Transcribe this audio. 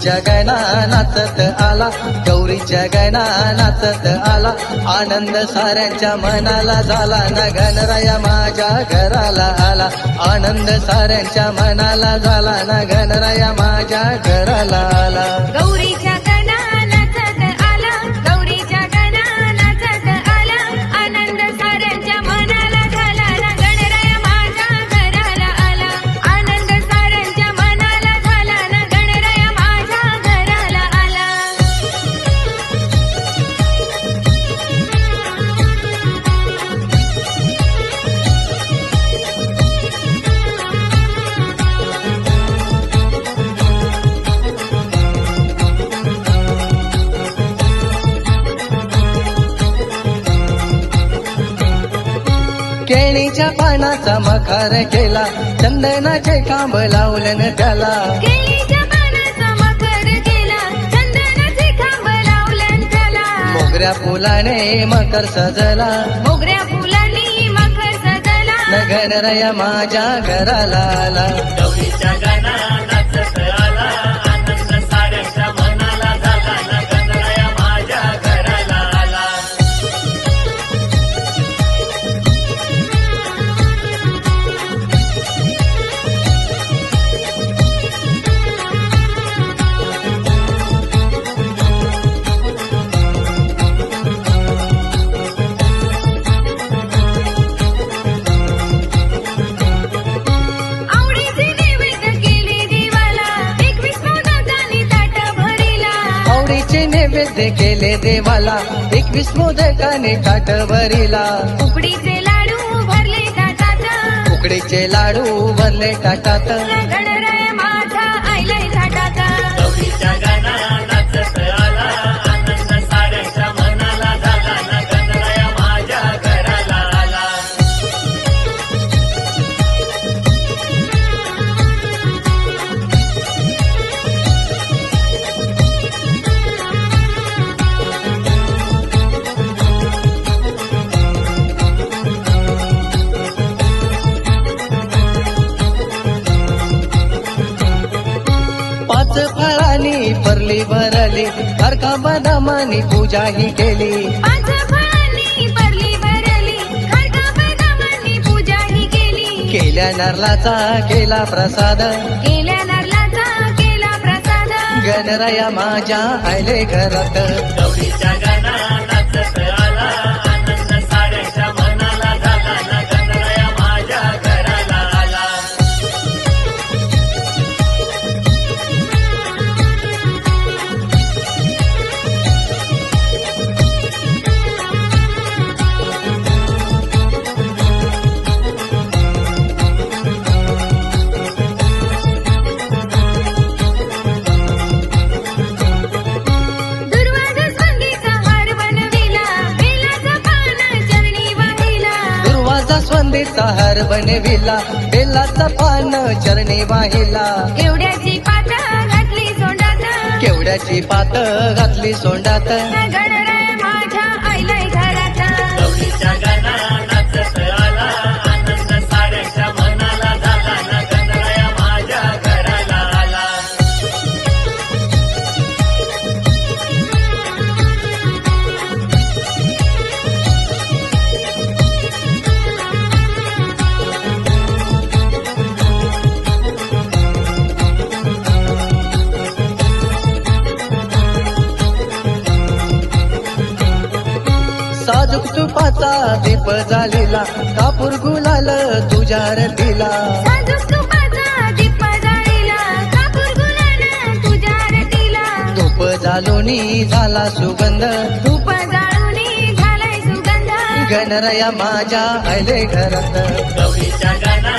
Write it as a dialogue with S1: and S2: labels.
S1: गौरीच्या गणा नाचत आला, गौरीच्या गणा नाचत आला, आनंद साऱ्यांच्या मनाला झाला ना, गणराया माझ्या घराला आला, आनंद साऱ्यांच्या मनाला झाला ना, गणराया माझ्या घराला आला.
S2: गौरीच्या गणा नाचत आला, गौरीच्या गणा नाचत आला, आनंद साऱ्यांच्या मनाला झाला ना, गणराया माझ्या घराला आला, आनंद साऱ्यांच्या मनाला झाला ना, गणराया माझ्या घराला आला.
S1: केळीच्या पानाचा मखार केला, चंदनाचे खांब लावलन त्याला,
S2: केळीच्या पानाचा मखर केला, चंदनाचे खांब लावलन त्याला,
S1: मोगऱ्या फुलाने मकर सजला,
S2: मोगऱ्या फुलांनी मखर सजला,
S1: न गणराया माझ्या घराला आला.
S3: गौरीच्या गणा नाचत आला, आनंद साऱ्यांच्या मनाला झाला ना, गणराया माझ्या घराला आला.
S2: आवडीचे नैवेद्य केले देवाला, 21 मोदकांनी ताट भरिला,
S1: आवडीचे नैवेद्य केले देवाला, 21 मोदकाने ताट भरिला,
S2: उकडीचे लाडू भरले ताटात,
S1: उकडीचे लाडू भरले ताटात,
S2: गणराया माझा आयलाय थाटात.
S3: गौरीच्या गणा नाचत आला, आनंद साऱ्यांच्या मनाला झाला ना, गणराया माझ्या घराला आला.
S1: पाच फळांनी परली भरली, हरका बदामानी पूजा ही केली,
S2: पाच फळांनी परली भरली, खडका बदामांनी पूजा ही केली,
S1: केल्या नारळाचा केला प्रसाद,
S2: केल्या नारळाचा केला प्रसाद,
S1: गणराया माझ्या आयले घरात.
S3: गौरीच्या गणा नाचत आला, आनंद साऱ्यांच्या मनाला झाला ना, गणराया माझ्या घराला आला.
S2: दुर्वासा संगीचा हार बनविला, बेलाचा पान चरणी वाहिला,
S1: दुर्वासा स्वंदीचा हार बनविला, बेलाचा पान चरणी वाहिला,
S2: एवढ्याची पात घातली सोंडात,
S1: केवड्याची पात घातली सोंडात,
S2: गणराया माझ्या आयलाय घरात.
S3: गौरीच्या गणा नाचत आला, आनंद साऱ्यांच्या मनाला झाला ना, गणराया माझ्या घराला आला.
S1: साजूक तुपाचा दीप झालेला, कापूर गुलाल तुझ्या रतीला,
S2: साजूक तुपाचा दीप जाळीला, कापूर गुलाल तुझ्या रतीला,
S1: धूप झालोनी झाला सुगंध,
S2: धूप जाळूनी झालाय सुगंध,
S1: गणराया माझ्या आयले घरात.
S3: गौरीच्या गणा